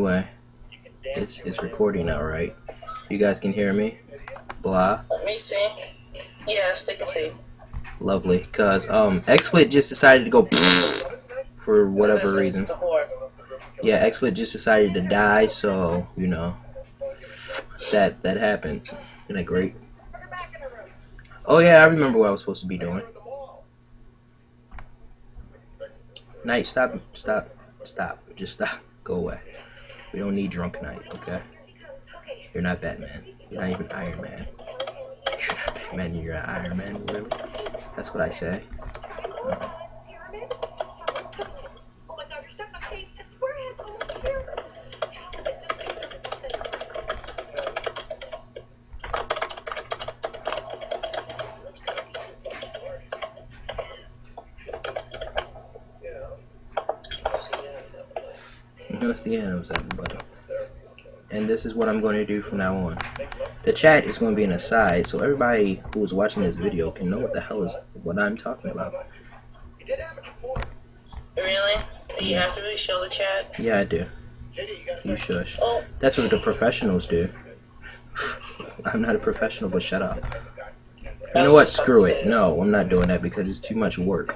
anyway, it's recording now, right? You guys can hear me? Blah. Let me see. Yes, they can see. Lovely. Cause XSplit just decided to go for whatever reason. Yeah, XSplit just decided to die, so you know that happened. Isn't that great? Oh yeah, I remember what I was supposed to be doing. Knight, stop, just stop, go away. We don't need drunk Knight, okay? You're not Batman. You're not even Iron Man. You're not Batman, you're an Iron Man, really? That's what I say. That's the end of everybody. And this is what I'm going to do from now on. The chat is going to be an aside, so everybody who is watching this video can know what the hell is what I'm talking about. Really? Do you have to really show the chat? Yeah, I do. You should. That's what the professionals do. I'm not a professional, but shut up. You know what? Screw it. No, I'm not doing that because it's too much work.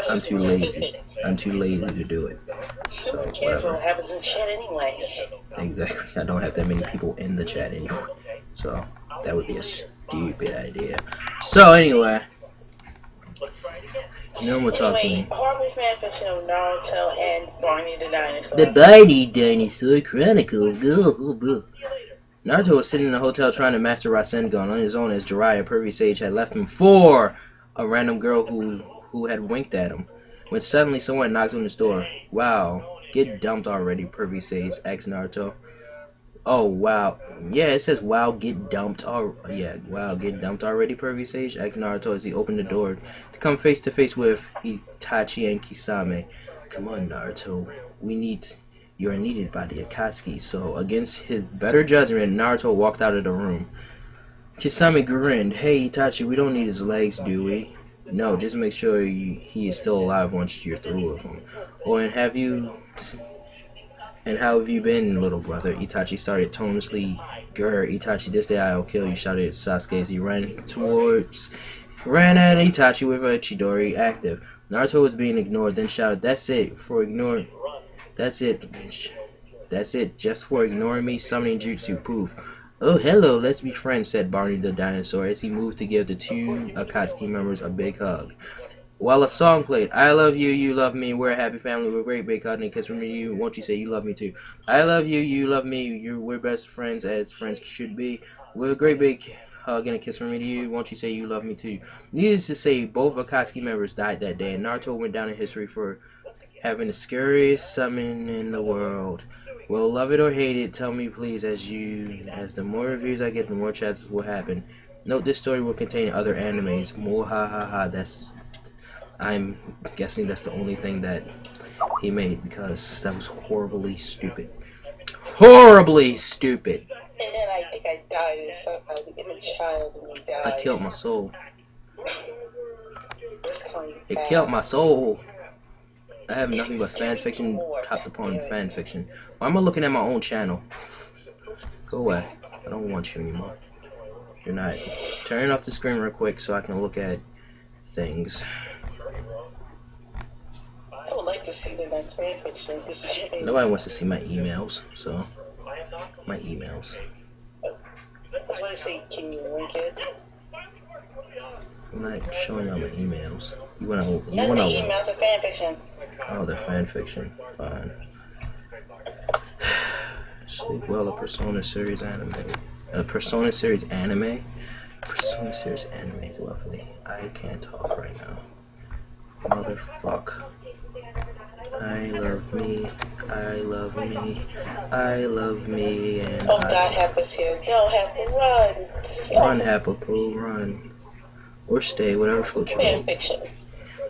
I'm too lazy. I'm too lazy to do it. So, whatever. What happens in the chat anyway. Exactly. I don't have that many people in the chat anyway. So, that would be a stupid idea. So, anyway. No more talking. Anyway, horrible fanfiction of Naruto and Barney the Dinosaur. The Barney Dinosaur Chronicle. Naruto was sitting in a hotel trying to master Rasengan on his own as Jiraiya, Pervy Sage, had left him for a random girl who had winked at him. When suddenly someone knocked on his door. Wow, get dumped already, Pervy Sage asked Naruto. Oh, wow. Yeah, it says, wow, get dumped. Yeah, wow, get dumped already, Pervy Sage asked Naruto as he opened the door to come face to face with Itachi and Kisame. Come on, Naruto. You're needed by the Akatsuki. So, against his better judgment, Naruto walked out of the room. Kisame grinned. Hey, Itachi, we don't need his legs, do we? No, just make sure he is still alive once you're through with him. Oh, and how have you been, little brother? Itachi started tonelessly. Grr, Itachi, this day I'll kill you, shouted Sasuke as he ran at Itachi with a Chidori active. Naruto was being ignored, then shouted, That's it, just for ignoring me, summoning jutsu proof. Oh, hello, let's be friends, said Barney the dinosaur as he moved to give the two Akatsuki members a big hug. While a song played, I love you, you love me, we're a happy family, we're a great big hug and a kiss from you, won't you say you love me too? I love you, you love me, we're best friends as friends should be, we're a great big hug and a kiss from me to you, won't you say you love me too? Needless to say, both Akatsuki members died that day, and Naruto went down in history for having the scariest summon in the world. Well, love it or hate it, tell me please, as the more reviews I get, the more chapters will happen. Note this story will contain other animes. I'm guessing that's the only thing that he made because that was horribly stupid. Horribly stupid! And then I think I died in a child and he died. I killed my soul. It killed my soul. I have nothing but fanfiction topped upon fanfiction. Why am I looking at my own channel? Go away. I don't want you anymore. You're not. Turn off the screen real quick so I can look at things. I would like to see the next fanfiction. Nobody wants to see my emails, so my emails. That's why I say, can you link it? I'm not showing y'all my emails. You wanna emails are fanfiction. Oh, they're fanfiction. Fine. Sleep well, a Persona series anime. A Persona series anime? Persona series anime, lovely. I can't talk right now. Motherfuck. I love me, I love me, I love me, and oh God, Happa's here. Go, Happa, run! Run, Happa, Poo, run. Or stay, whatever floats your boat. Fanfiction.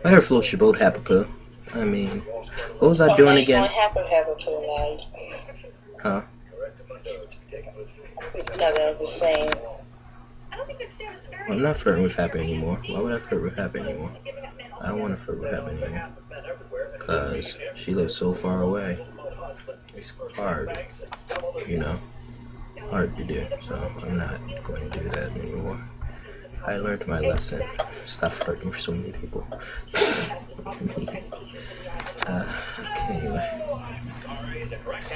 Whatever floats your boat, Happa, Poo. I mean, what was I doing again? Happa, Poo, now. Huh? No, they're the same. I'm not flirting with Happa anymore. Why would I flirt with Happa anymore? I don't want to flirt with Happa anymore. Because she lives so far away. It's hard, you know, hard to do. So I'm not going to do that anymore. I learned my lesson. Stop hurting so many people. Okay.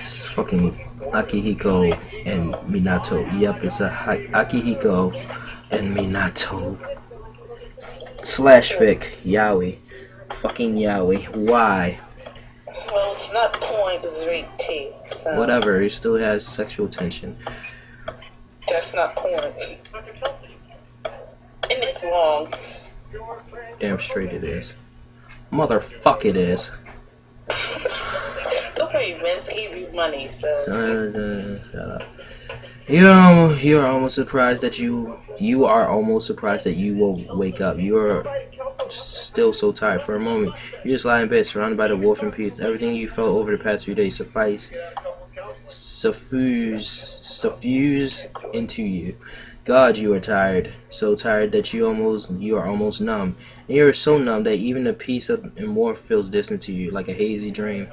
It's fucking Akihiko and Minato. Yep, it's a Akihiko and Minato slash fic Yaoi. Fucking Yaoi. Why? Well, it's not porn, it's rape tape. So Whatever. It still has sexual tension. that's not porn. And it's long. Damn straight it is. Motherfuck it is. Don't worry, Vince gave you money, so. Shut up. You're almost surprised that you are almost surprised that you will wake up. You're still so tired. For a moment, you just lie in bed, surrounded by the wolf and peace. Everything you felt over the past few days suffuse into you. God, you are tired. So tired that you are almost numb. And you're so numb that even the peace and warmth feels distant to you, like a hazy dream.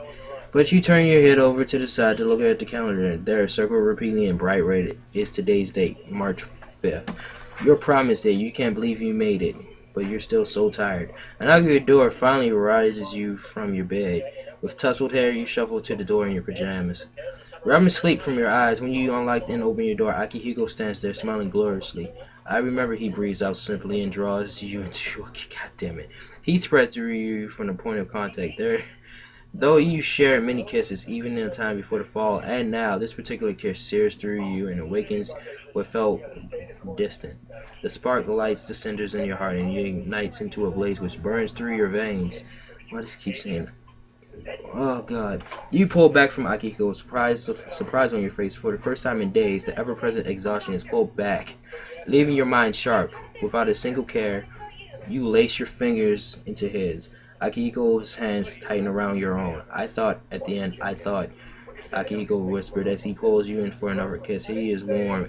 But you turn your head over to the side to look at the calendar. There, circled repeatedly in bright red, is today's date, March 5th. Your promise day. You can't believe you made it, but you're still so tired. A knock at your door finally rises you from your bed. With tousled hair, you shuffle to the door in your pajamas. Rubbing sleep from your eyes, when you unlock and open your door, Akihiko stands there smiling gloriously. I remember, he breathes out simply and draws you into. God damn it. He spreads through you from the point of contact. Though you share many kisses, even in the time before the fall, and now, this particular kiss sears through you and awakens what felt distant. The spark lights the cinders in your heart and ignites into a blaze which burns through your veins. Why does it keep saying, oh God. You pull back from Akihiko, surprise on your face. For the first time in days, the ever-present exhaustion is pulled back, leaving your mind sharp. Without a single care, you lace your fingers into his. Akihiko's hands tighten around your own. I thought, Akihiko whispered as he pulls you in for another kiss. He is warm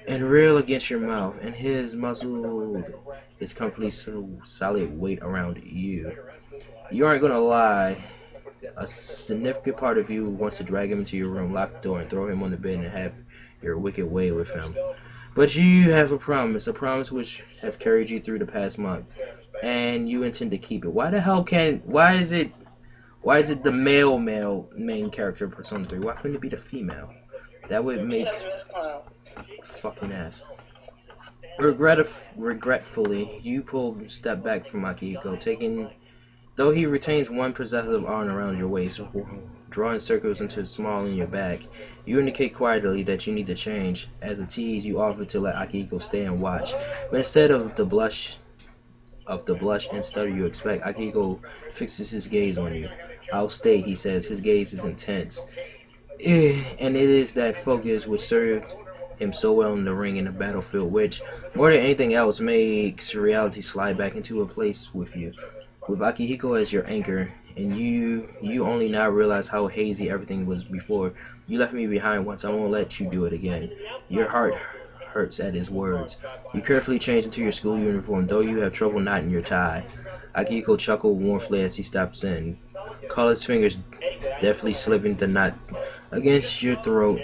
and real against your mouth, and his muzzle is complete solid weight around you. You aren't gonna lie. A significant part of you wants to drag him into your room, lock the door, and throw him on the bed and have your wicked way with him. But you have a promise which has carried you through the past month, and you intend to keep it. Why is it the male main character of Persona 3? Why couldn't it be the female? That would make fucking ass. Regretfully, you pull a step back from Akihiko, though he retains one possessive arm around your waist, drawing circles into the small in your back. You indicate quietly that you need to change. As a tease, you offer to let Akihiko stay and watch. But instead of the blush and stutter you expect, Akihiko fixes his gaze on you. I'll stay, he says. His gaze is intense. And it is that focus which served him so well in the ring and the battlefield, which, more than anything else, makes reality slide back into a place with you. With Akihiko as your anchor, and you only now realize how hazy everything was before. You left me behind once, I won't let you do it again. Your heart hurts at his words. You carefully change into your school uniform, though you have trouble knotting your tie. Akihiko chuckled warmly as he stops in. Call fingers deftly slipping the knot against your throat.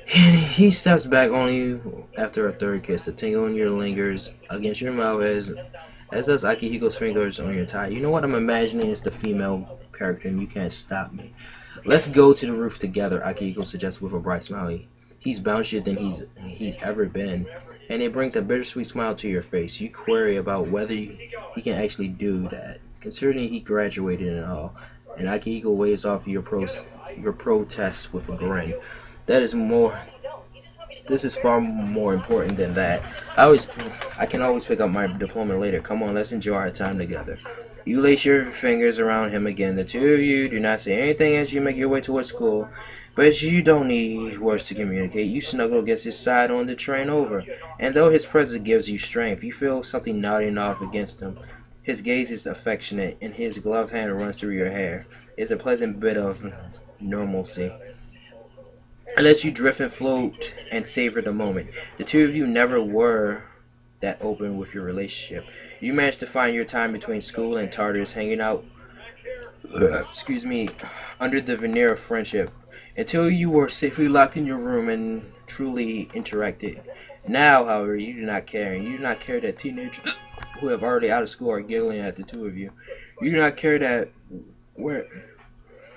He steps back only after a third kiss. The tingle in your lingers against your mouth as does Akihiko's fingers on your tie. You know what I'm imagining is the female character, and you can't stop me. Let's go to the roof together, Akihiko suggests with a bright smile. He's bouncier than he's ever been, and it brings a bittersweet smile to your face. You query about whether he can actually do that, considering he graduated and all. And Akihiko waves off your protest with a grin. This is far more important than that. I can always pick up my diploma later. Come on, let's enjoy our time together. You lace your fingers around him again. The two of you do not say anything as you make your way towards school, but you don't need words to communicate. You snuggle against his side on the train over, and though his presence gives you strength, you feel something nodding off against him. His gaze is affectionate, and his gloved hand runs through your hair. It's a pleasant bit of normalcy. It lets you drift and float and savor the moment. The two of you never were that open with your relationship. You managed to find your time between school and Tartarus, hanging out excuse me, under the veneer of friendship, until you were safely locked in your room and truly interacted. Now, however, you do not care, and you do not care that teenagers who have already out of school are giggling at the two of you. You do not care that where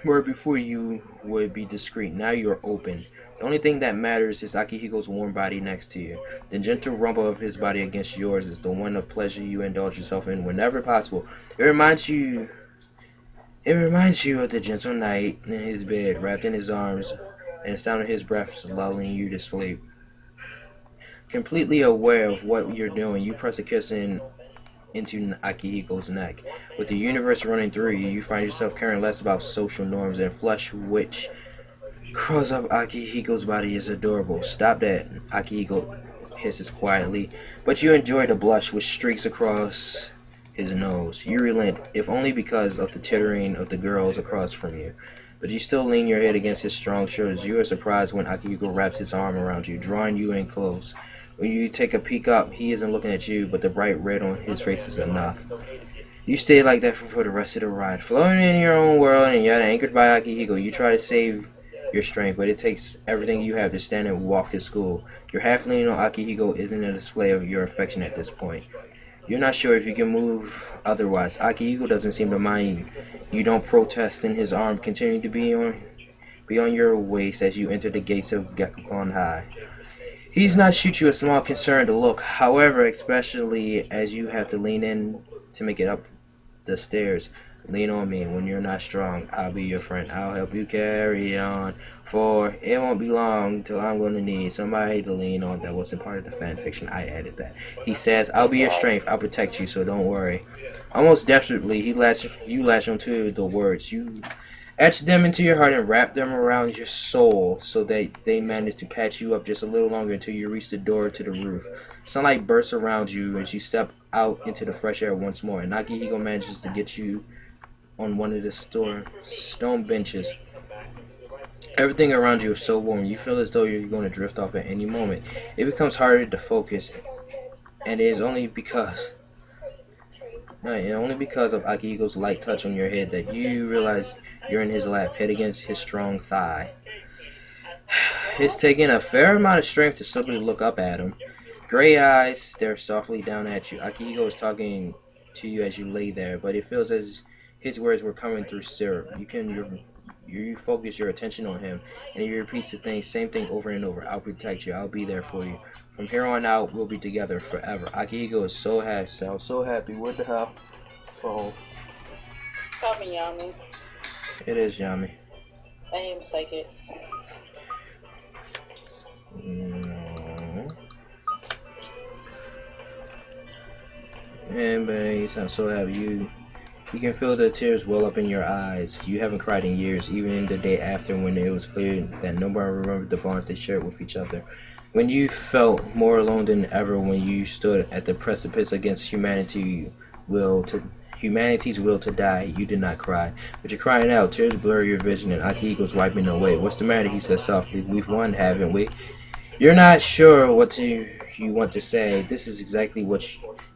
where before you would be discreet, now you are open. The only thing that matters is Akihiko's warm body next to you. The gentle rumble of his body against yours is the one of pleasure you indulge yourself in whenever possible. It reminds you it reminds you of the gentle night in his bed, wrapped in his arms, and the sound of his breath lulling you to sleep. Completely aware of what you're doing, you press a kiss into Akihiko's neck. With the universe running through you, you find yourself caring less about social norms and flesh which crawls up Akihiko's body is adorable. Stop that, Akihiko hisses quietly, but you enjoy the blush which streaks across his nose. You relent, if only because of the tittering of the girls across from you. But you still lean your head against his strong shoulders. You are surprised when Akihiko wraps his arm around you, drawing you in close. When you take a peek up, he isn't looking at you, but the bright red on his face is enough. You stay like that for the rest of the ride, floating in your own world and yet anchored by Akihiko. You try to save your strength, but it takes everything you have to stand and walk to school. Your half leaning on Akihiko isn't a display of your affection at this point. You're not sure if you can move otherwise. Akihiko doesn't seem to mind you. You don't protest, and his arm continuing to be on your waist as you enter the gates of Gekukon High. He does not shoot you a small concerned look, however, especially as you have to lean in to make it up the stairs. Lean on me when you're not strong. I'll be your friend. I'll help you carry on. For it won't be long till I'm going to need somebody to lean on. That wasn't part of the fan fiction. I added that. He says, I'll be your strength. I'll protect you, so don't worry. Almost desperately, you latch onto the words. You etch them into your heart and wrap them around your soul so that they manage to patch you up just a little longer until you reach the door to the roof. Sunlight bursts around you as you step out into the fresh air once more, and Akihiko manages to get you on one of the stone benches. Everything around you is so warm, you feel as though you're going to drift off at any moment. It becomes harder to focus, and it is only because of Akihiko's light touch on your head that you realize you're in his lap, head against his strong thigh. It's taking a fair amount of strength to simply look up at him. Gray eyes stare softly down at you. Akihiko is talking to you as you lay there, but it feels as his words were coming through syrup. You focus your attention on him, and he repeats the same thing over and over. I'll protect you. I'll be there for you. From here on out, we'll be together forever. Akihiko is so happy. Sounds so happy. What the hell? Phone. Call me Yami. It is Yami. I am psychic. No. And babe, you sound so happy. You can feel the tears well up in your eyes. You haven't cried in years, even the day after when it was clear that nobody remembered the bonds they shared with each other. When you felt more alone than ever when you stood at the precipice against humanity's will to die, you did not cry. But you're crying out. Tears blur your vision and Akihiko's wiping away. What's the matter? He says softly. We've won, haven't we? You're not sure what you want to say. This is exactly what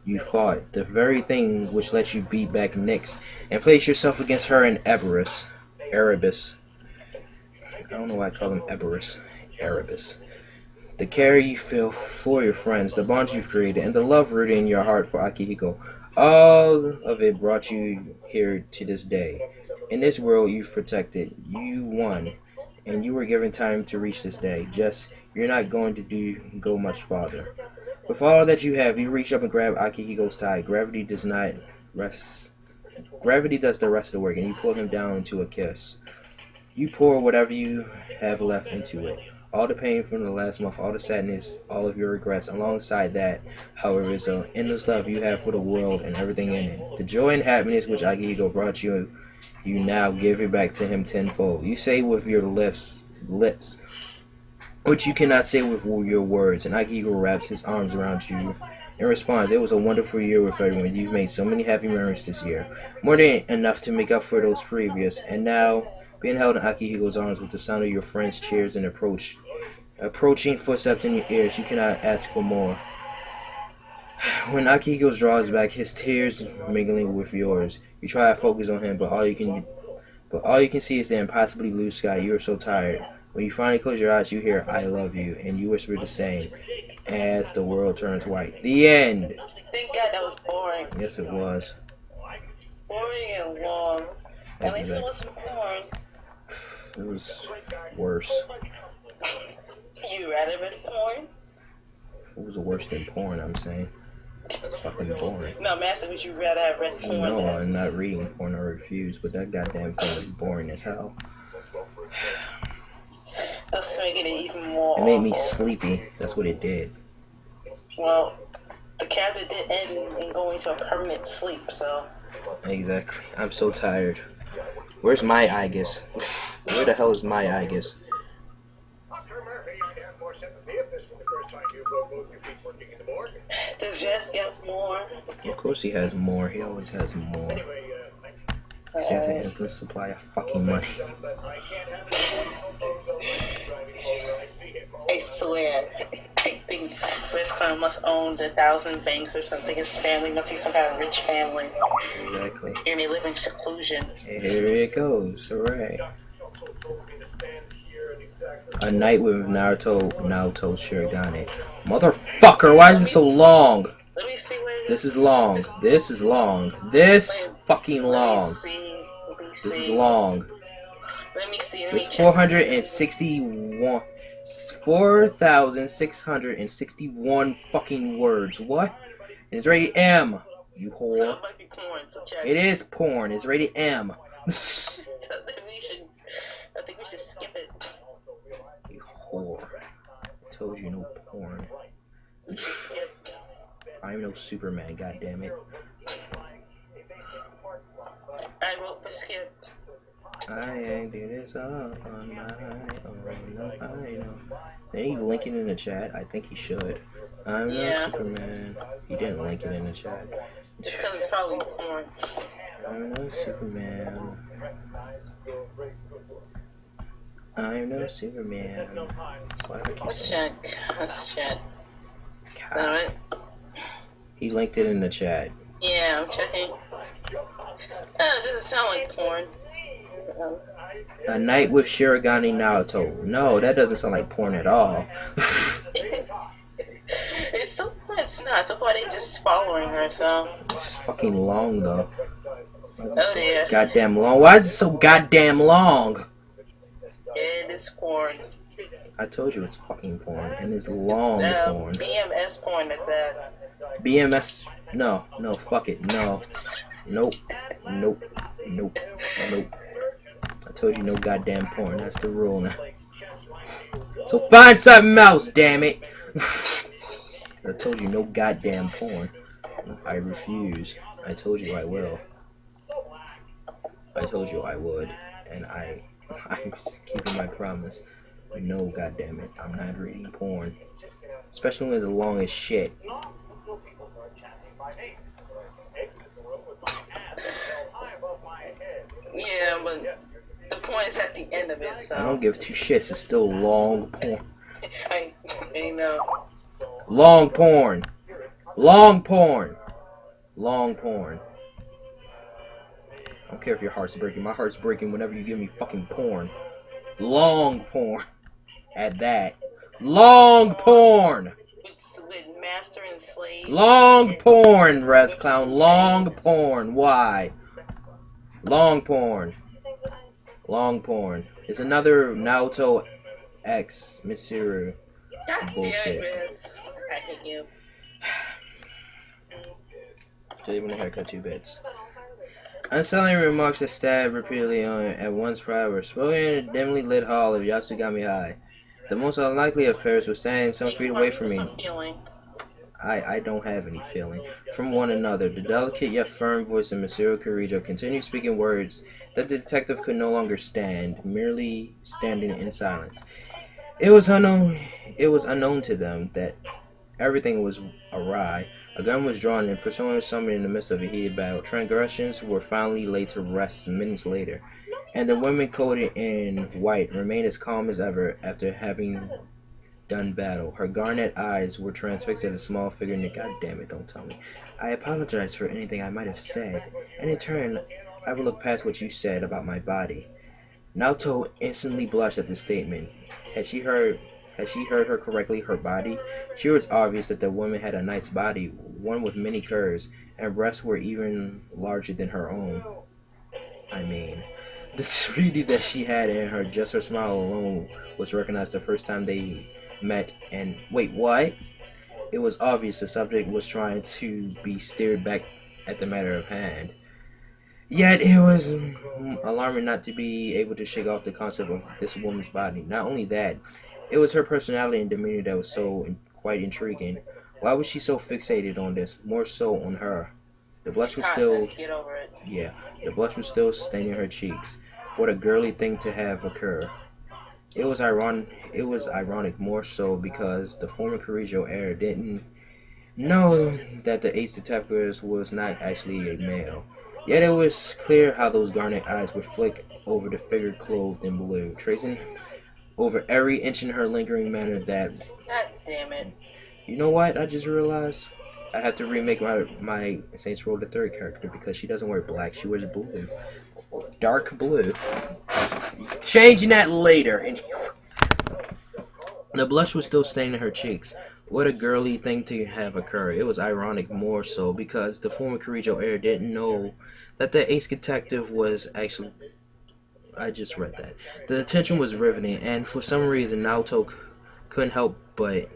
you fought. The very thing which let you beat back Nyx and place yourself against her in Erebus. I don't know why I call him Erebus. The care you feel for your friends, the bonds you've created, and the love rooted in your heart for Akihiko. All of it brought you here to this day. In this world you've protected, you won, and you were given time to reach this day. Just, you're not going to go much farther. With all that you have, you reach up and grab Akihiko's tie. Gravity does the rest of the work, and you pull him down into a kiss. You pour whatever you have left into it. All the pain from the last month, all the sadness, all of your regrets. Alongside that, however, is an endless love you have for the world and everything in it. The joy and happiness which Akihiko brought you now give it back to him tenfold. You say with your lips, which you cannot say with your words, and Akihiko wraps his arms around you. In response, it was a wonderful year with everyone. You've made so many happy memories this year. More than enough to make up for those previous. And now, being held in Akihiko's arms with the sound of your friends' cheers and approaching footsteps in your ears, you cannot ask for more. When Akihiko draws back, his tears mingling with yours, you try to focus on him, but all you can But all you can see is the impossibly blue sky. You are so tired. When you finally close your eyes, you hear "I love you," and you whisper the same as the world turns white. The end. Thank God that was boring. Yes, it was. Boring and long. At least it Exactly. wasn't porn. It was worse. You rather been porn? It was worse than porn, I'm saying. It's fucking boring. No, Master, would you rather have read porn? No, I'm not reading porn. I refuse. But that goddamn thing was boring as hell. That's making it even more It made me awful. sleepy. That's what it did. Well, the character did end in going to a permanent sleep, so. Exactly. I'm so tired. Where's my Igus? Where the hell is my Igus? Does Jess get more? Of course he has more. He always has more. He has an endless supply of fucking money. I swear. I think Chris Connor must own the 1,000 banks or something. His family must be some kind of rich family. Exactly. And they live in seclusion. Here it goes. Hooray. A night with Naruto Shirogane. Motherfucker, why is it so long? Let me see where This is long. This is long. This fucking long. Let me see. This is long. Let me see. It's 4,661 fucking words. What? And it's rated M. You So whore. it might be porn, so check. It is porn. It's rated M. So I think we should skip it. You whore. I told you no porn. We should skip. I'm no Superman, goddammit. I wrote for skip. I ain't do this all on my own. No, I know. Did he link it in the chat? I think he should. I'm Yeah. no Superman. He didn't link it in the chat. Because it's probably porn. I'm no Superman. I'm no Superman. Why do I keep Let's saying check. Let's check. God. Alright. He linked it in the chat. Yeah, I'm checking. It doesn't sound like porn. A night with Shirogane Naruto. No, that doesn't sound like porn at all. It's so it's not. So far they just following her, so. It's fucking long though. Oh dear. Goddamn long. Why is it so goddamn long? It is porn. I told you it's fucking porn, and it's long porn. BMS porn at that. BMS. No, fuck it. No. Nope. Nope. I told you no goddamn porn. That's the rule now. So find something else, damn it. I told you no goddamn porn. I refuse. I told you I will. I told you I would, and I'm keeping my promise. No, goddamn it, I'm not reading porn, especially when it's long as shit. Yeah, but the point is at the end of it, so. I don't give two shits. It's still long porn. I know. Long porn. Long porn. Long porn. I don't care if your heart's breaking. My heart's breaking whenever you give me fucking porn. Long porn. At that. Long porn. With master and slave. Long porn, Res Clown. Long porn. Why? Long porn. Long porn. It's another Naruto X Mitsuru. God Bullshit. damn it, Riz. I hate you. Even a haircut 2 bits. Unsettling remarks that stab repeatedly on at one's pride were spoken in a dimly lit hall of Yasugami High. The most unlikely of pairs was standing some feet away from me. I don't have any feeling. From one another, the delicate yet firm voice of Mitsuru Kirijo continued speaking words that the detective could no longer stand, merely standing in silence. It was unknown to them that everything was awry. A gun was drawn and pursuing someone in the midst of a heated battle. Transgressions were finally laid to rest minutes later, and the woman coated in white remained as calm as ever after having done battle. Her garnet eyes were transfixed at a small figure. God damn it, don't tell me. I apologize for anything I might have said, and in turn, I will look past what you said about my body. Naoto instantly blushed at this statement. Had she heard had she heard her correctly, her body? Sure, it was obvious that the woman had a nice body, one with many curves, and breasts were even larger than her own. I mean, the beauty that she had in her, just her smile alone, was recognized the first time they met. And wait, what? It was obvious the subject was trying to be steered back at the matter of hand. Yet it was alarming not to be able to shake off the concept of this woman's body. Not only that, it was her personality and demeanor that was quite intriguing. Why was she so fixated on this? More so on her. The blush was still, Get over it. yeah, the blush was still staining her cheeks. What a girly thing to have occur. It was ironic. It was ironic more so because the former Corregio heir didn't know that the ace detective was not actually a male. Yet it was clear how those garnet eyes would flick over the figure clothed in blue, tracing over every inch in her lingering manner that, God damn it. you know what, I just realized? I have to remake my Saints Row the Third character because she doesn't wear black, she wears blue. Dark blue. Changing that later. The blush was still staining her cheeks. What a girly thing to have occur. It was ironic more so because the former Corregio heir didn't know that the ace detective was actually... I just read that. The attention was riveting, and for some reason Naoto couldn't help but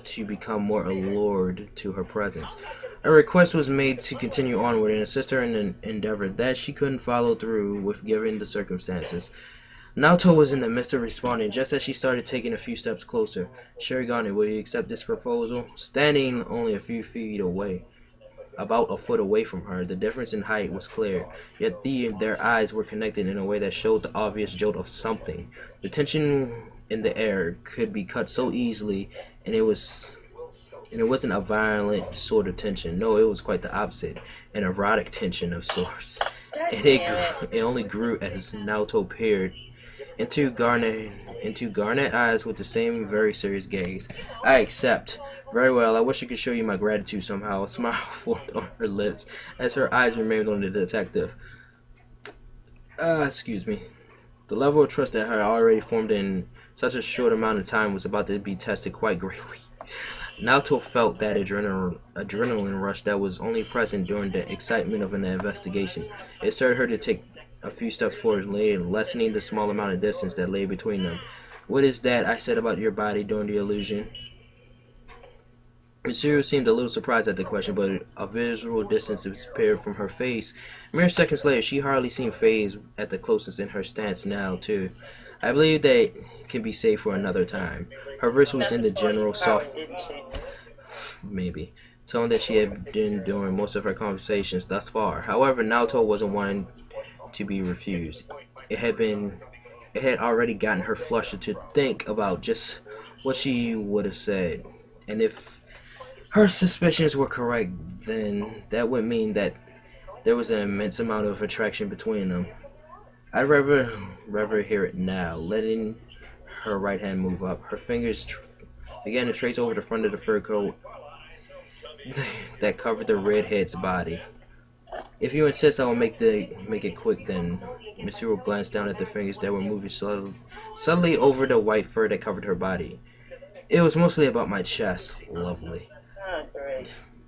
to become more allured to her presence. A request was made to continue onward and assist her in an endeavor that she couldn't follow through with given the circumstances. Naoto was in the midst of responding just as she started taking a few steps closer. Sharigane, will you accept this proposal? Standing only a few feet away, about a foot away from her, the difference in height was clear, yet their eyes were connected in a way that showed the obvious jolt of something. The tension in the air could be cut so easily, and it wasn't a violent sort of tension. No, it was quite the opposite, an erotic tension of sorts. And it only grew as Naoto peered into Garnet eyes with the same very serious gaze. I accept. Very well, I wish I could show you my gratitude somehow. A smile formed on her lips as her eyes remained on the detective. Excuse me. The level of trust that had already formed in such a short amount of time was about to be tested quite greatly. Naoto felt that adrenaline rush that was only present during the excitement of an investigation. It stirred her to take a few steps forward, lessening the small amount of distance that lay between them. What is that I said about your body during the illusion? Mitsuru seemed a little surprised at the question, but a visual distance disappeared from her face. Mere seconds later, she hardly seemed phased at the closeness in her stance now, too. I believe that can be saved for another time. Her voice was in the general soft, maybe, tone that she had been during most of her conversations thus far. However, Naoto wasn't one to be refused. It had already gotten her flushed to think about just what she would have said, and if her suspicions were correct, then that would mean that there was an immense amount of attraction between them. I'd rather hear it now. Letting her right hand move up, her fingers began to trace over the front of the fur coat that covered the redhead's body. If you insist, I will make it quick. Then Mitsuru glanced down at the fingers that were moving subtly over the white fur that covered her body. It was mostly about my chest. Lovely.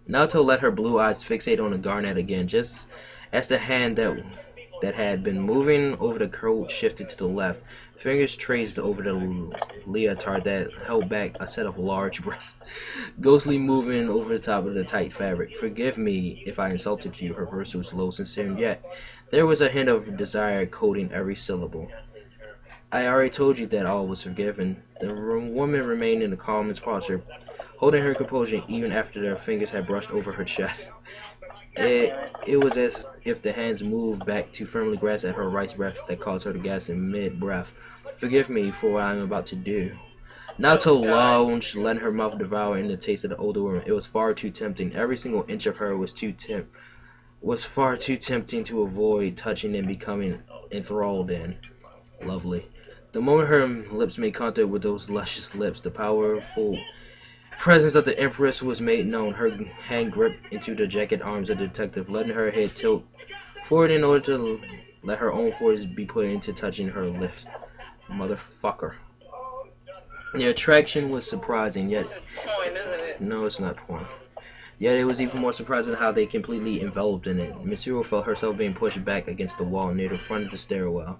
Naoto let her blue eyes fixate on the garnet again, just as the hand that had been moving over the coat shifted to the left. Fingers traced over the leotard that held back a set of large breasts, ghostly moving over the top of the tight fabric. Forgive me if I insulted you, her voice was low, sincere, and yet there was a hint of desire coating every syllable. I already told you that all was forgiven. The woman remained in the calmest posture, holding her composure even after their fingers had brushed over her chest. It was as if the hands moved back to firmly grasp at her right breast that caused her to gasp in mid-breath. Forgive me for what I am about to do. Naoto lounged, letting her mouth devour in the taste of the older woman. It was far too tempting. Every single inch of her was far too tempting to avoid touching and becoming enthralled in. Lovely. The moment her lips made contact with those luscious lips, the powerful presence of the Empress was made known. Her hand gripped into the jagged arms of the detective, letting her head tilt forward in order to let her own force be put into touching her lips. Motherfucker. The attraction was surprising, yet... This is porn, isn't it? No, it's not porn. Yet it was even more surprising how they completely enveloped in it. Mitsuru felt herself being pushed back against the wall near the front of the stairwell.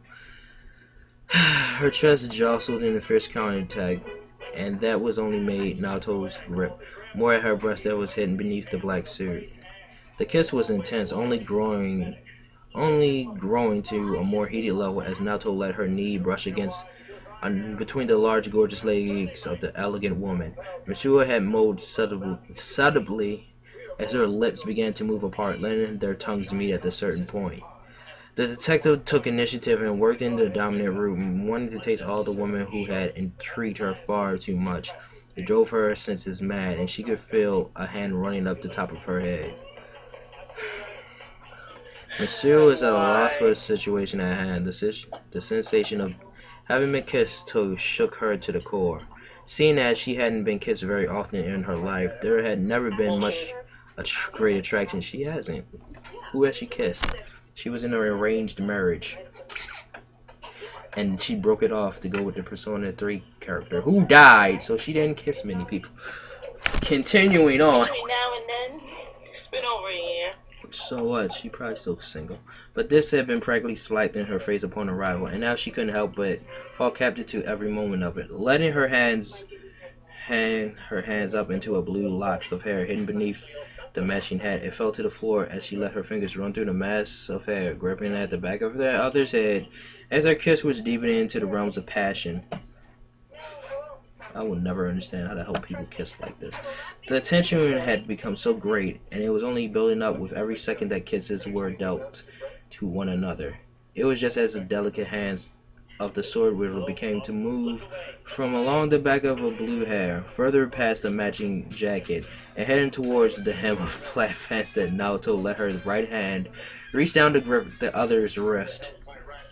Her chest jostled in a fierce counterattack, and that was only made Naoto's grip more at her breast that was hidden beneath the black suit. The kiss was intense, only growing to a more heated level as Naoto let her knee brush against between the large, gorgeous legs of the elegant woman. Mitsuru had moved subtly as her lips began to move apart, letting their tongues meet at a certain point. The detective took initiative and worked in the dominant route, wanting to taste all the woman who had intrigued her far too much. It drove her senses mad, and she could feel a hand running up the top of her head. Mitsuru is at a loss for the situation at hand. The sensation of having been kissed shook her to the core. Seeing as she hadn't been kissed very often in her life, there had never been much great attraction. She hasn't. Who has she kissed? She was in an arranged marriage. And she broke it off to go with the Persona 3 character, who died, so she didn't kiss many people. Continuing on. Between now and then, it's been over a year. So what? She probably still single. But this had been practically slapped in her face upon arrival, and now she couldn't help but fall captive to every moment of it. Letting her hands up into a blue locks of hair hidden beneath the matching hat, it fell to the floor as she let her fingers run through the mass of hair, gripping at the back of the other's head as their kiss was deepening into the realms of passion. I will never understand how the hell people kiss like this. The tension had become so great, and it was only building up with every second that kisses were dealt to one another. It was just as the delicate hands of the sword wielder began to move from along the back of her blue hair, further past the matching jacket, and heading towards the hem of flat pants that Naoto let her right hand reach down to grip the other's wrist.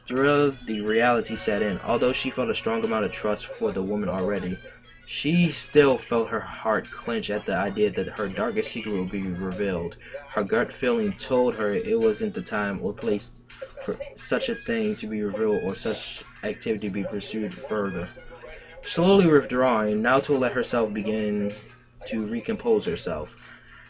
The reality set in. Although she felt a strong amount of trust for the woman already, she still felt her heart clench at the idea that her darkest secret would be revealed. Her gut feeling told her it wasn't the time or place for such a thing to be revealed or such activity be pursued further. Slowly withdrawing, Naoto let herself begin to recompose herself.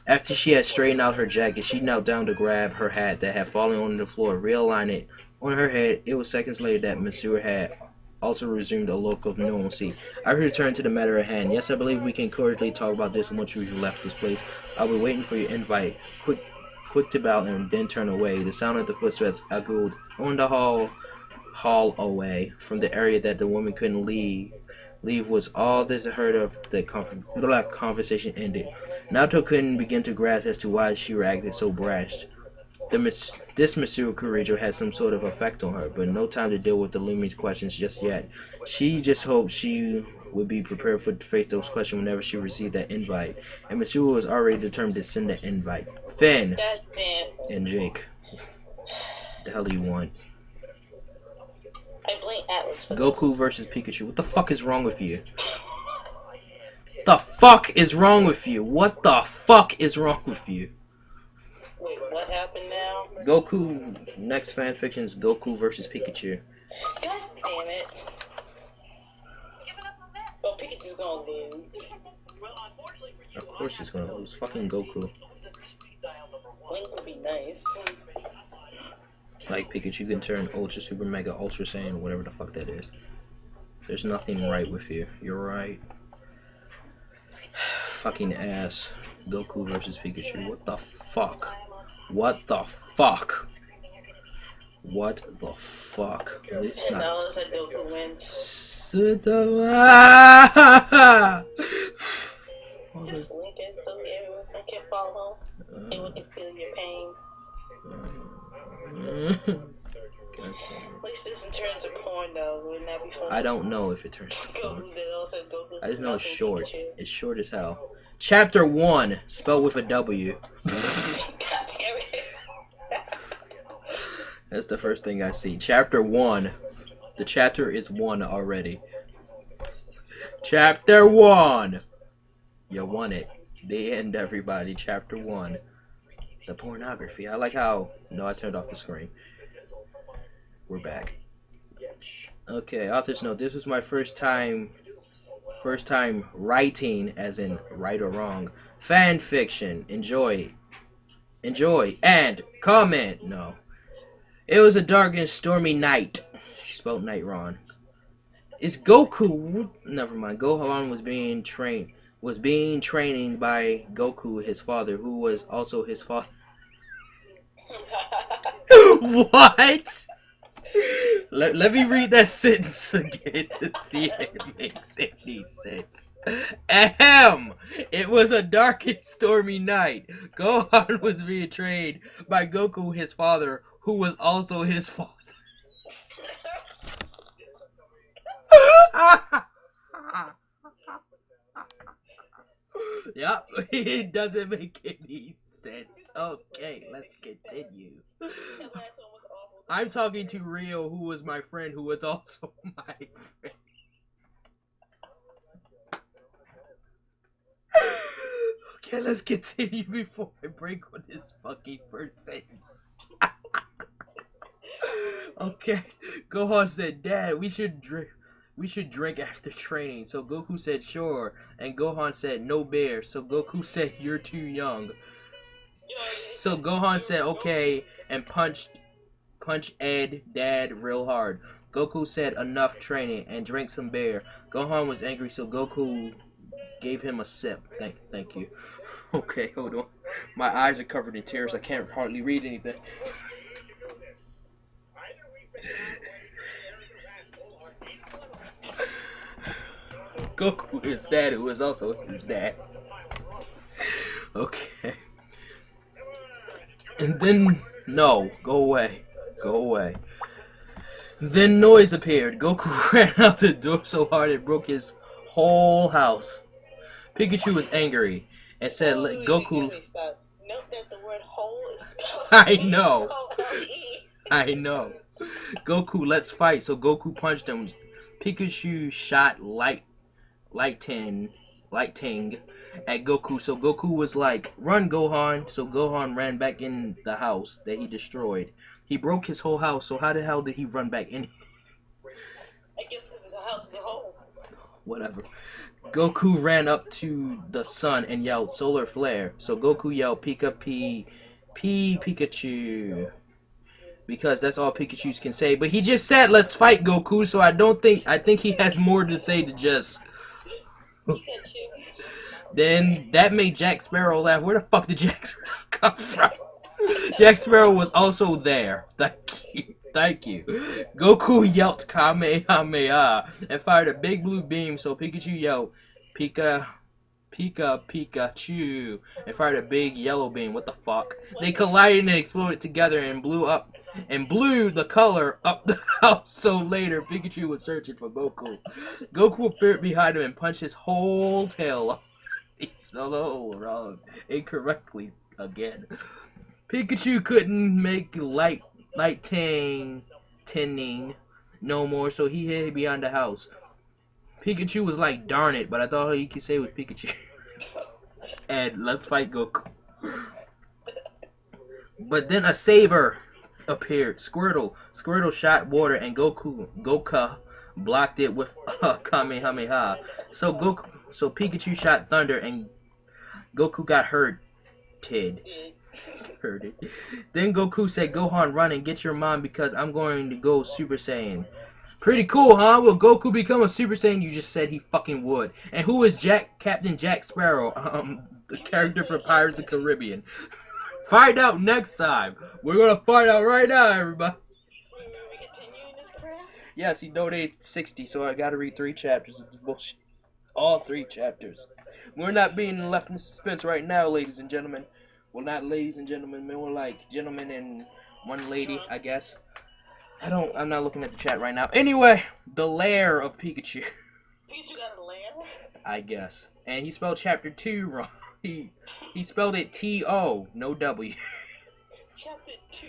After she had straightened out her jacket, she knelt down to grab her hat that had fallen on the floor, realign it on her head. It was seconds later that Mitsuru had also resumed a look of normalcy. I returned to the matter at hand. Yes, I believe we can cordially talk about this once we've left this place. I'll be waiting for your invite. Quick to bow and then turn away. The sound of the footsteps echoed on the hall away from the area that the woman couldn't leave was all that heard of the conversation ended. Naoto couldn't begin to grasp as to why she reacted so brash. This Mitsuru Kurijo had some sort of effect on her, but no time to deal with the looming questions just yet. She just hoped she would be prepared to face those questions whenever she received that invite, and Mitsuru was already determined to send the invite. Finn and Jake, the hell do you want? I blame Atlas for Goku this. versus Pikachu. What the fuck is wrong with you? The fuck is wrong with you? What the fuck is wrong with you? Wait, what happened now? Goku, next fanfiction is Goku versus Pikachu. God damn it. Well, Pikachu's gonna lose. Of course he's gonna lose. Fucking Goku. Link would be nice. Like Pikachu can turn Ultra Super Mega Ultra Saiyan, whatever the fuck that is. There's nothing right with you. You're right. Fucking ass. Goku versus Pikachu. What the fuck? What the fuck? What the fuck? At least And not. now it's like Goku wins. Just link it so everyone can follow. Everyone can feel your pain. At least this in terms of porn though, wouldn't that be fun? I don't know if it turns to porn. Goku, I just know it's short. It's short as hell. Chapter 1, spelled with a W. God damn it. That's the first thing I see. Chapter 1. The chapter is 1 already. Chapter 1. You won it. The end, everybody. Chapter 1. The pornography. I like how. No, I turned off the screen. We're back. Okay, author's note. This was my first time writing, as in right or wrong, fan fiction. Enjoy, and comment. No, it was a dark and stormy night. She spelled night wrong. It's Goku. Never mind. Gohan was being trained by Goku, his father, who was also his father. What? Let me read that sentence again to see if it makes any sense. Ahem! It was a dark and stormy night. Gohan was being trained by Goku, his father, who was also his father. Yep, it doesn't make any sense. Okay, let's continue. I'm talking to Rio, who was my friend, who was also my friend. Okay, let's continue before I break on this fucking first sentence. Okay, Gohan said, "Dad, we should drink. We should drink after training." So Goku said, "Sure." And Gohan said, "No beer." So Goku said, "You're too young." So Gohan said, "Okay," and punched Ed, Dad, real hard. Goku said, "Enough training," and drank some beer. Gohan was angry, so Goku gave him a sip. Thank you. Okay, hold on. My eyes are covered in tears. I can't hardly read anything. Goku, his dad, who is also his dad. Okay. And then, no, go away. Go away. Then noise appeared. Goku ran out the door so hard it broke his whole house. Pikachu was angry and said, Goku. Note that the word whole is spelled I know. H-O-L-E. I know. Goku, let's fight. So Goku punched him. Pikachu shot lightning at Goku. So Goku was like, "Run, Gohan." So Gohan ran back in the house that he destroyed. He broke his whole house. So how the hell did he run back in? I guess because the house is a whole. Whatever. Goku ran up to the sun and yelled, "Solar flare." So Goku yelled, Pikachu." Because that's all Pikachus can say. But he just said, "Let's fight, Goku." So I think he has more to say to just. Then that made Jack Sparrow laugh. Where the fuck did Jack Sparrow come from? Jack Sparrow was also there. Thank you. Goku yelled Kamehameha and fired a big blue beam. So Pikachu yelled Pikachu and fired a big yellow beam. What the fuck? They collided and exploded together and blew the color up the house. So later, Pikachu was searching for Goku. Goku appeared behind him and punched his whole tail off. He spelled the whole wrong incorrectly again. Pikachu couldn't make lightning no more, so he hid behind the house. Pikachu was like, "Darn it," but I thought all he could say was Pikachu. And let's fight Goku. But then a saver appeared. Squirtle shot water, and Goku blocked it with a Kamehameha. So Pikachu shot thunder, and Goku got hurted. Then Goku said, "Gohan, run and get your mom because I'm going to go Super Saiyan." Pretty cool, huh? Will Goku become a Super Saiyan? You just said he fucking would. And who is Captain Jack Sparrow? The character from Pirates of the Caribbean. Find out next time. We're gonna find out right now, everybody. We continue this crap? Yes, he donated 60, so I gotta read 3 chapters of this bullshit. All 3 chapters. We're not being left in suspense right now, ladies and gentlemen. Well, not ladies and gentlemen, more like gentlemen and one lady, I guess. I'm not looking at the chat right now. Anyway, the lair of Pikachu. Pikachu got a lair? I guess. And he spelled chapter 2 wrong. He spelled it T-O, no W. Chapter 2,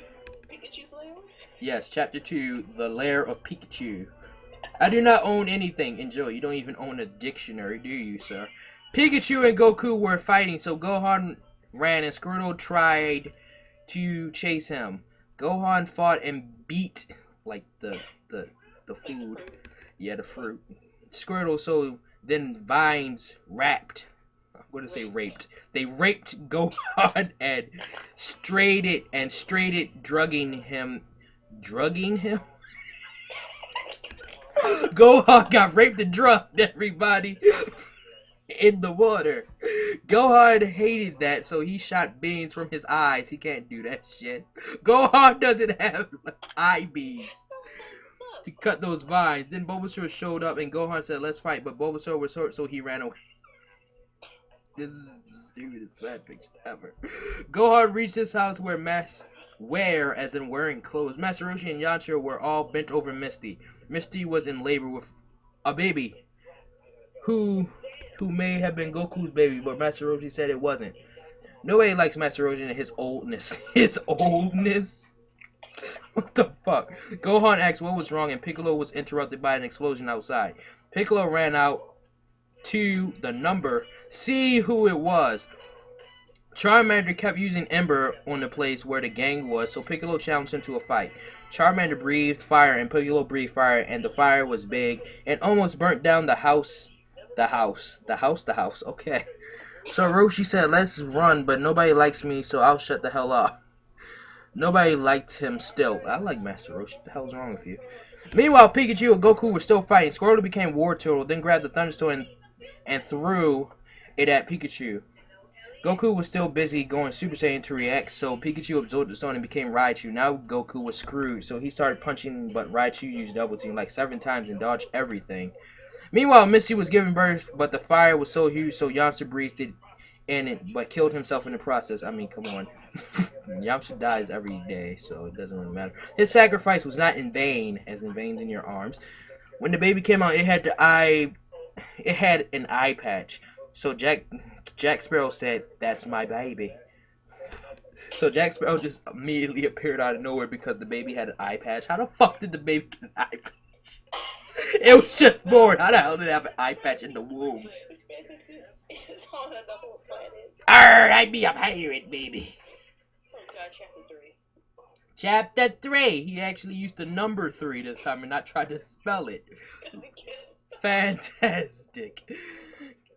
Pikachu's lair? Yes, chapter 2, the lair of Pikachu. I do not own anything. Enjoy. You don't even own a dictionary, do you, sir? Pikachu and Goku were fighting, so Gohan ran and Squirtle tried to chase him. Gohan fought and beat like the food, yeah, the fruit. Squirtle so then vines wrapped. I'm gonna say raped. They raped Gohan and straight it, drugging him. Gohan got raped and drugged. Everybody in the water. Gohan hated that, so he shot beams from his eyes. He can't do that shit. Gohan doesn't have eye beams to cut those vines. Then Bulbasaur showed up and Gohan said, "Let's fight," but Bulbasaur was hurt, so he ran away. This is the stupidest fan picture ever. Gohan reached his house as in wearing clothes. Master Roshi and Yamcha were all bent over Misty. Misty was in labor with a baby who may have been Goku's baby, but Master Roshi said it wasn't. Nobody likes Master Roshi and his oldness. His oldness? What the fuck? Gohan asked what was wrong and Piccolo was interrupted by an explosion outside. Piccolo ran out to the number, see who it was. Charmander kept using Ember on the place where the gang was, so Piccolo challenged him to a fight. Charmander breathed fire and Piccolo breathed fire, and the fire was big and almost burnt down the house. The house. Okay. So Roshi said, "Let's run, but nobody likes me, so I'll shut the hell up." Nobody liked him still. I like Master Roshi. What the hell's wrong with you? Meanwhile, Pikachu and Goku were still fighting. Squirtle became War Turtle, then grabbed the Thunderstorm and threw it at Pikachu. Goku was still busy going Super Saiyan to react, so Pikachu absorbed the stone and became Raichu. Now Goku was screwed, so he started punching, but Raichu used Double Team like 7 times and dodged everything. Meanwhile, Misty was giving birth, but the fire was so huge, so Yamcha breathed it in it, but killed himself in the process. I mean, come on. Yamcha dies every day, so it doesn't really matter. His sacrifice was not in vain, as in veins in your arms. When the baby came out, it had an eye patch. So Jack Sparrow said, "That's my baby." So Jack Sparrow just immediately appeared out of nowhere because the baby had an eye patch. How the fuck did the baby get an eye patch? It was just born. How the hell did it have an eye patch in the womb? Arr, I be a pirate, baby. Oh God, chapter 3. Chapter 3. He actually used the number 3 this time and not tried to spell it. Fantastic.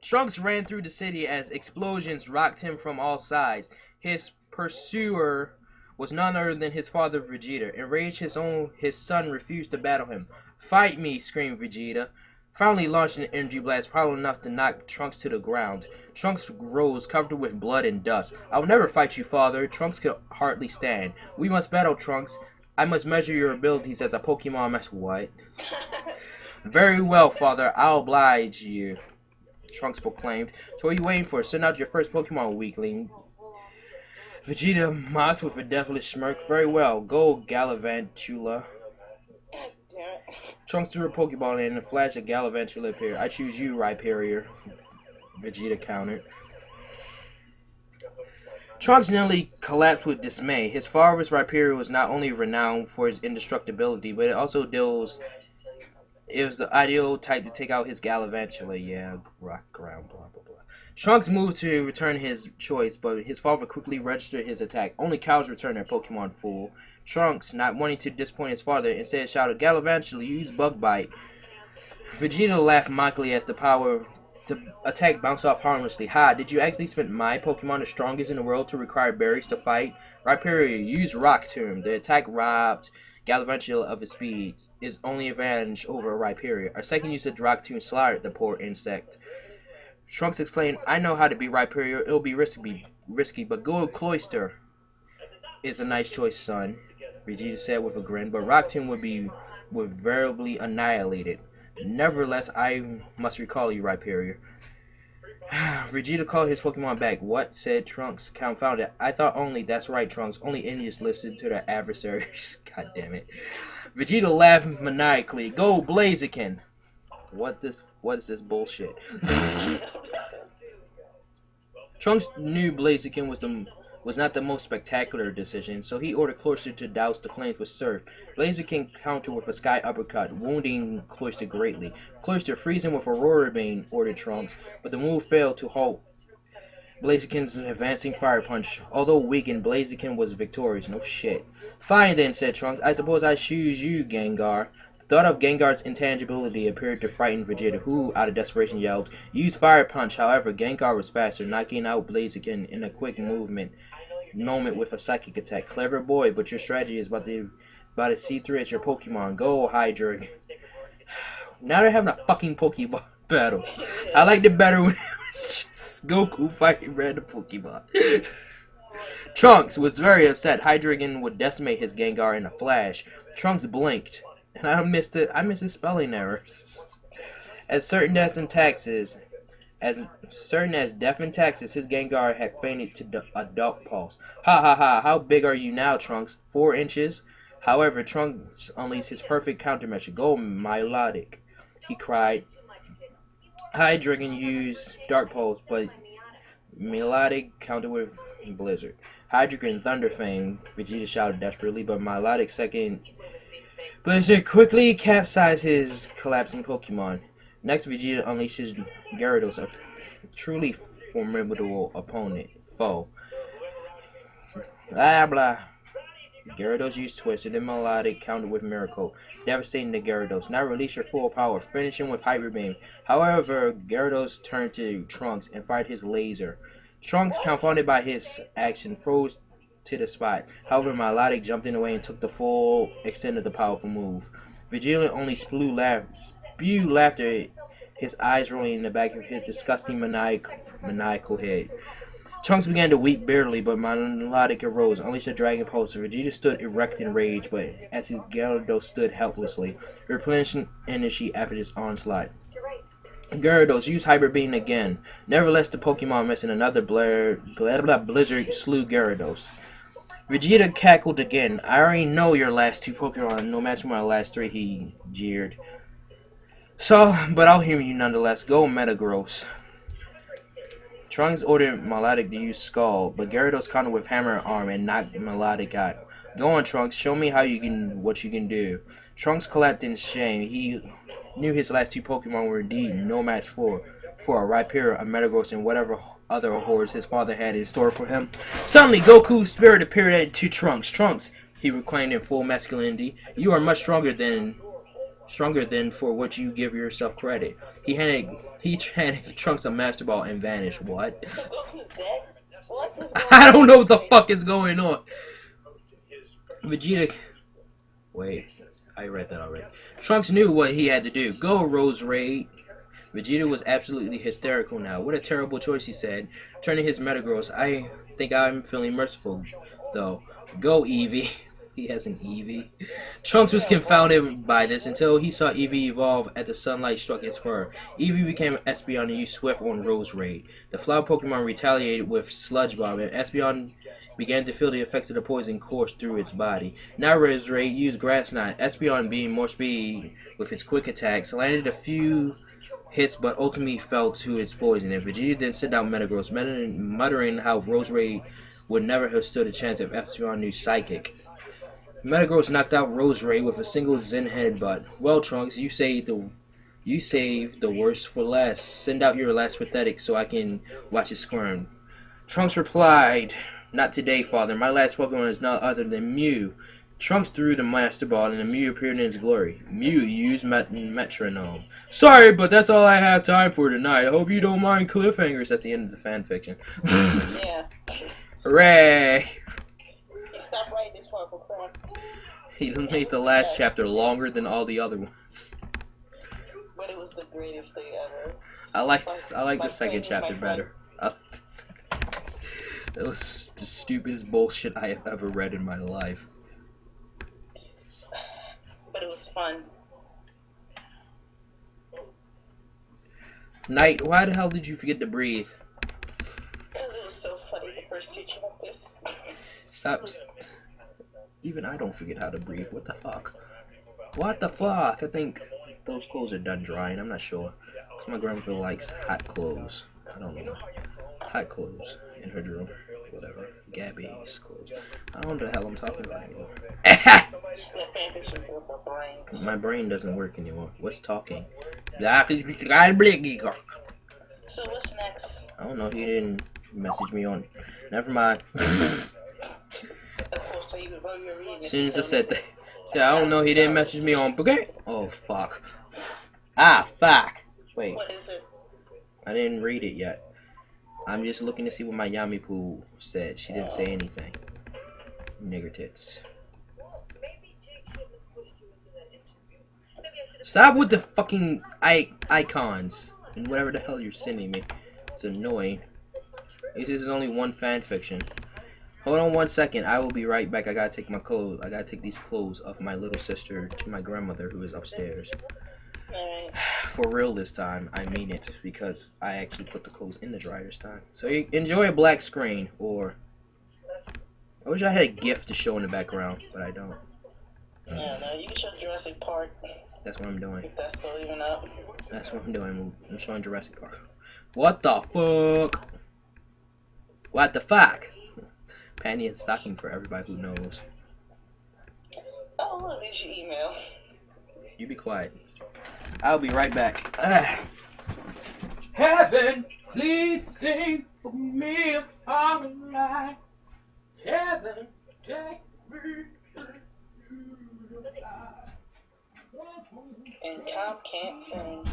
Trunks ran through the city as explosions rocked him from all sides. His pursuer was none other than his father Vegeta. Enraged, his son refused to battle him. "Fight me!" screamed Vegeta. Finally launched an energy blast powerful enough to knock Trunks to the ground. Trunks rose, covered with blood and dust. "I will never fight you, father." Trunks could hardly stand. "We must battle, Trunks. I must measure your abilities as a Pokemon Master." What? "Very well, father. I'll oblige you," Trunks proclaimed. "So what are you waiting for? Send out your first Pokemon, weakling." Vegeta mocked with a devilish smirk. "Very well. Go, Galvantula." Trunks threw a Pokeball in and a flash of Galvantula appeared. "I choose you, Rhyperior," Vegeta countered. Trunks nearly collapsed with dismay. His father's Rhyperior was not only renowned for his indestructibility, but it was the ideal type to take out his Galvantula. Yeah, rock ground, blah blah blah. Trunks moved to return his choice, but his father quickly registered his attack. "Only cows return their Pokemon, fool." Trunks, not wanting to disappoint his father, instead shouted, "Galvantula, use Bug Bite." Vegeta laughed mockingly as the power to attack bounced off harmlessly. "Ha, did you actually spend my Pokemon, the strongest in the world, to require berries to fight? Rhyperior, use Rock Tomb." The attack robbed Galvantula of its speed, his only advantage over Rhyperior. A second use of Rock Tomb slaughtered the poor insect. Trunks exclaimed, "I know how to be Rhyperior. It'll be risky, but Gold Cloyster is a nice choice, son," Vegeta said with a grin, "but Rock Tomb would veritably annihilate it. Nevertheless, I must recall you, Rhyperior." Vegeta called his Pokemon back. "What?" said Trunks, confounded. "I thought only—" "That's right, Trunks. Only idiots listen to their adversaries." God damn it. Vegeta laughed maniacally. "Go, Blaziken." What is this bullshit? Trunks knew Blaziken was not the most spectacular decision, so he ordered Cloyster to douse the flames with surf. Blaziken countered with a sky uppercut, wounding Cloyster greatly. "Cloyster, freeze him with Aurora Beam," ordered Trunks, but the move failed to halt Blaziken's advancing fire punch. Although weakened, Blaziken was victorious. No shit. Fine then, said Trunks. I suppose I choose you, Gengar. The thought of Gengar's intangibility appeared to frighten Vegeta, who, out of desperation, yelled, use fire punch. However, Gengar was faster, knocking out Blaziken in a quick moment with a psychic attack. Clever boy, but your strategy is about to see through as your Pokemon. Go, Hydra. Now they're having a fucking Pokemon battle. I liked it better when it was just Goku fighting random Pokemon. Trunks was very upset. Hydreigon would decimate his Gengar in a flash. Trunks blinked, and I missed it. I missed his spelling errors. As certain as in Texas, as certain as death in Texas, his Gengar had fainted to a dark pulse. Ha ha ha! How big are you now, Trunks? 4 inches. However, Trunks unleashed his perfect countermeasure. Go, Milotic, he cried. Hydreigon used Dark Pulse, but Milotic countered with Blizzard. Hydreigon Thunder Fang, Vegeta shouted desperately, but Milotic's second Blizzard quickly capsized his collapsing Pokemon. Next, Vegeta unleashes Gyarados, a truly formidable foe. Blah blah. Gyarados used Twister, then Melodic countered with Miracle, devastating the Gyarados. Now release your full power, finishing with Hyper Beam. However, Gyarados turned to Trunks and fired his laser. Trunks, confounded by his action, froze to the spot. However, Melodic jumped in the way and took the full extent of the powerful move. Vegeta only spewed laughter, his eyes rolling in the back of his disgusting maniacal head. Trunks began to weep bitterly, but Melodic arose, unleashed a Dragon Pulse. Vegeta stood erect in rage, but as his Gyarados stood helplessly, replenishing energy after this onslaught. Gyarados used Hyper Beam again. Nevertheless, the Pokemon missing another Blizzard slew Gyarados. Vegeta cackled again. I already know your last 2 Pokemon, no match for my last 3, he jeered. So, but I'll hear you nonetheless. Go, Metagross. Trunks ordered Melodic to use Skull, but Gyarados countered with Hammer Arm and knocked Melodic out. Go on, Trunks. Show me what you can do. Trunks collapsed in shame. He knew his last 2 Pokemon were indeed no match for a Rhyperior, a Metagross, and whatever other horrors his father had in store for him. Suddenly, Goku's spirit appeared to Trunks. Trunks, he reclaimed in full masculinity, you are much stronger than for what you give yourself credit. He handed Trunks a Master Ball and vanished. What? I don't know what the fuck is going on. Vegeta. Wait, I read that already. Trunks knew what he had to do. Go, Rose Raid. Vegeta was absolutely hysterical now. What a terrible choice, he said, turning his Metagross. I think I'm feeling merciful, though. Go, Eevee. He has an Eevee. Trunks was confounded by this until he saw Eevee evolve as the sunlight struck his fur. Eevee became Espeon and used Swift on Rose Raid. The flower Pokemon retaliated with Sludge Bomb, and Espeon began to feel the effects of the poison course through its body. Now Rose Raid used Grass Knot. Espeon, being more speed with its quick attacks, landed a few hits but ultimately fell to its poison, and Vegeta then sent out Metagross, muttering how Rose Raid would never have stood a chance if Espeon knew Psychic. Metagross knocked out Rose Raid with a single Zen headbutt. Well, Trunks, you saved the worst for last. Send out your last pathetic so I can watch it squirm. Trunks replied, not today, father. My last Pokemon is none other than Mew. Trunks threw the Master Ball and the Mew appeared in its glory. Mew used Metronome. Sorry, but that's all I have time for tonight. I hope you don't mind cliffhangers at the end of the fanfiction. Yeah. Hooray! Stop writing this horrible crap. He made the last chapter longer than all the other ones. But it was the greatest thing ever. I like the second chapter better. It was the stupidest bullshit I have ever read in my life. But it was fun. Knight, why the hell did you forget to breathe? Because it was so funny the first 2 chapters. Stop. Even I don't forget how to breathe. What the fuck? What the fuck? I think those clothes are done drying. I'm not sure. Because my grandmother likes hot clothes. I don't know. Hot clothes in her drawer. Whatever. Gabby's clothes. I don't know what the hell I'm talking about anymore. My brain doesn't work anymore. What's talking? So what's next? I don't know. He didn't Message me on. Never mind. As soon as I said that, see, I don't know. He didn't message me on Bouquet. Oh fuck. Ah fuck. Wait. What is it? I didn't read it yet. I'm just looking to see what my Yami Poo said. She didn't say anything. Nigger tits. Stop with the fucking icons and whatever the hell you're sending me. It's annoying. This is only one fan fiction. Hold on 1 second. I will be right back. I gotta take my clothes. I gotta take these clothes of my little sister to my grandmother who is upstairs. Alright. For real this time. I mean it because I actually put the clothes in the dryer this time. So you enjoy a black screen, or I wish I had a GIF to show in the background, but I don't. Yeah, no, you can show Jurassic Park. That's what I'm doing. If that's still even up. That's what I'm doing. I'm showing Jurassic Park. What the fuck? What the fuck? Panty and stocking for everybody who knows. Oh, look, there's your email. You be quiet. I'll be right back. Heaven, please sing for me all night. Heaven, take me. And Cobb can't sing.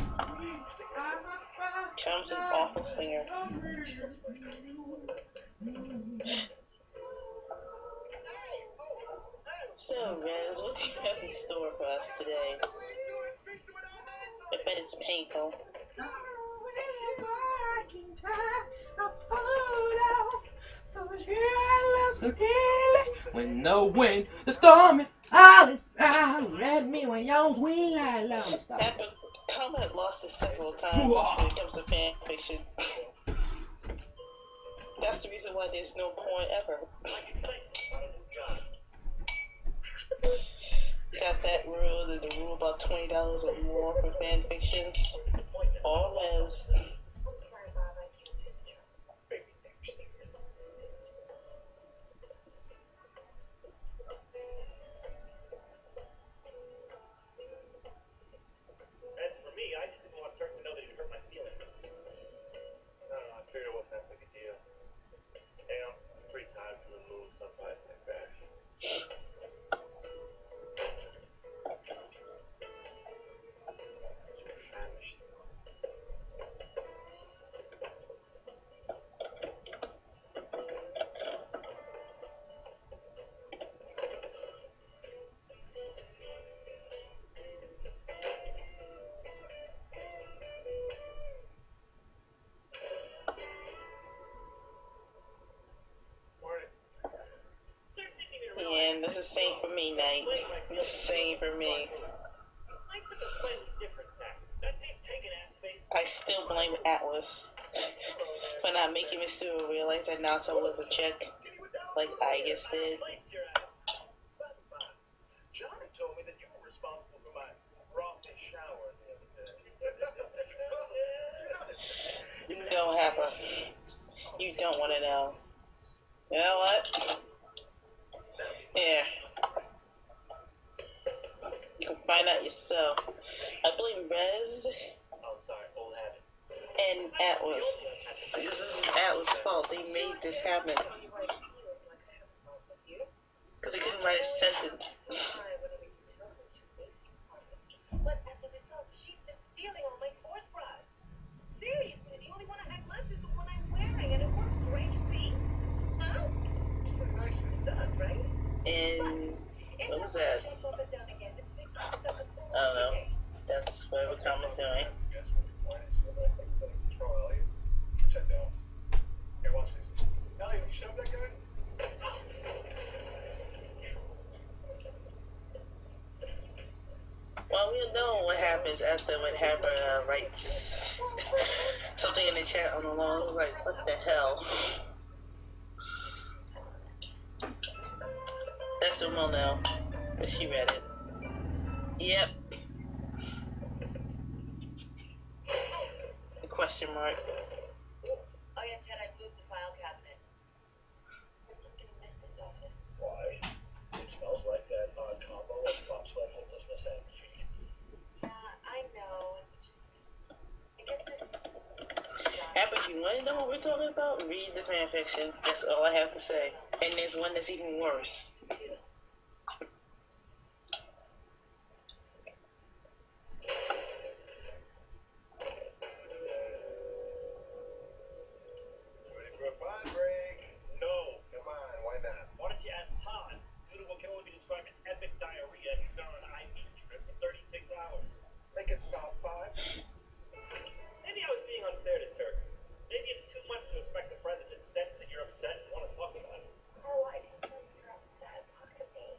Cobb's an awful singer. So, Rez, what do you have in store for us today? I bet it's painful. When the wind, the storm is all is out, let me when yours we lie low. Stop. Cobb had lost it several times when it comes to fan fiction. That's the reason why there's no porn ever. Got that rule, the rule about $20 or more for fan fictions. Always. And this is same for me, Nate. This is same for me. I still blame Atlas for not making Mitsuru realize that Naoto was a chick, like I just did. No, Happer. You don't want to know. You know what? Yeah. You can find out yourself. I blame Rez and Atlas. This is Atlas' fault. They made this happen. Because they couldn't write a sentence. But as a result, she's been stealing all my sports bras. Seriously, the only one I have left is the one I'm wearing, and it works great. See? Huh? Nicely done, right? And what was that? I don't know. That's whatever Commons doing. Well, we don't know what happens after when Harper writes something in the chat on the lawn. Like, what the hell? That's the one now. Because she read it. Yep. The question mark. Oh yeah, Ted, I moved the file cabinet. I'm gonna miss this office. Why? It smells like that odd combo of bobsled hopelessness and feet. Yeah, I know. It's just, I guess this Harper's If you want to know what we're talking about, read the fanfiction. That's all I have to say. And there's one that's even worse. Ready for a fine break? No. Come on, why not? Why don't you ask Todd? Due to what can only be described as epic diarrhea, he's been on an IV trip for 36 hours. They can stop 5. Maybe I was being unfair to Turk. Maybe it's too much to expect a friend to just sense that you're upset and want to talk about it. Oh, I didn't sense you're upset. Talk to me.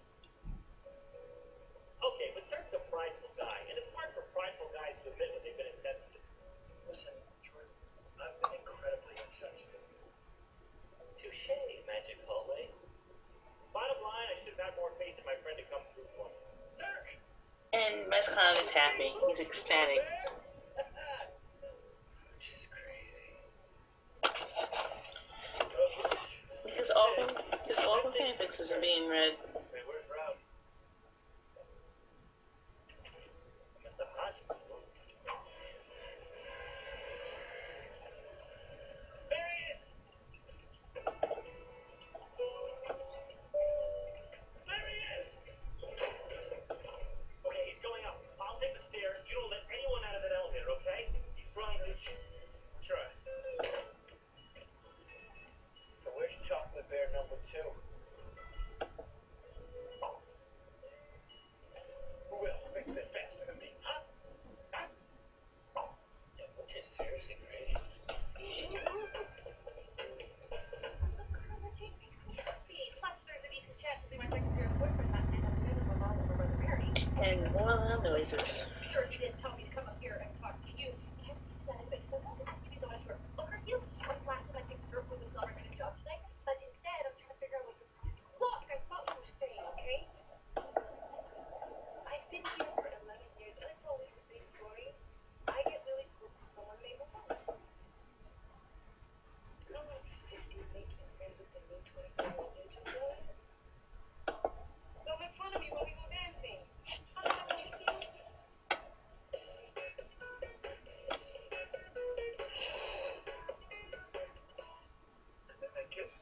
Okay, but Turk's a prideful guy, and it's hard for prideful guys to admit when they've been insensitive. Listen, Jordan, I've been incredibly insensitive. Touche, Magic Hallway. Bottom line, I should have had more faith in my friend to come through for me. Turk! And Mescon is happy. He's ecstatic. She's crazy. Because all the fanfics are being read. Hey, where's Rob? I'm at the hospital. There he is! There he is! Okay, he's going up. I'll take the stairs. You don't let anyone out of that elevator, okay? He's running the Try. So where's chocolate bear number 2? Who else makes it faster than me? Huh? Huh? Yeah, which is seriously crazy. Plus, there's a decent chance that they might like your boyfriend that night at the middle of a long over the married. And more loud noises. Sure, you didn't tell me to come up here and talk to you. Can't do that, but sometimes I ask you so much for over you. I was last time I think the girl was not going to job today, but instead I'm trying to figure out what you're doing. Look, I thought you were staying, okay? I've been here for 11 years, and it's always the same story. I get really close to someone, they move on. I'm like 50 making friends with the new 24-year-old ninja boy. Don't make fun of me while we go dancing. How does that make you feel? And kiss.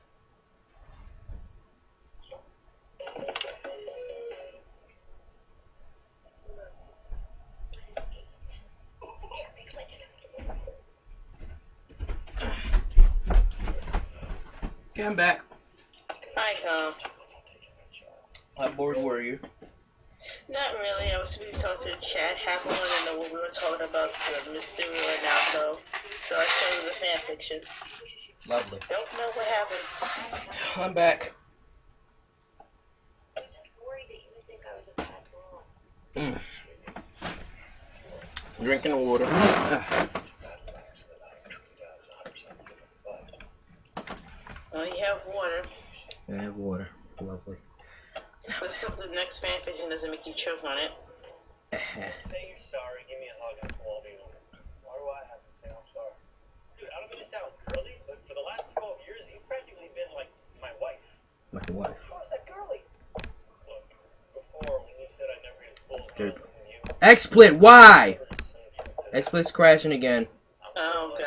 Yeah, explain it. Okay, I'm back. Hi, Tom. How bored were you? Not really. I was too busy talking to the chat. Half I wanted to know what we were talking about the Miss Cereal and Naruto. So I showed her the fanfiction. Lovely. Don't know what happened. I'm back. I was just worried that you would think I was a bad mom. Drinking water. Oh, you have water. I have water. Lovely. But so the next fanfiction doesn't make you choke on it. Say you're sorry, give me a hug, and we'll all be over. Why do I have to say I'm sorry? Dude, I don't mean to sound girly, but for the last 12 years, you've practically been like my wife. My wife. How's that girly? Look, before, when you said I'd never be as full as Good. you, XSplit, why? XSplit's crashing again.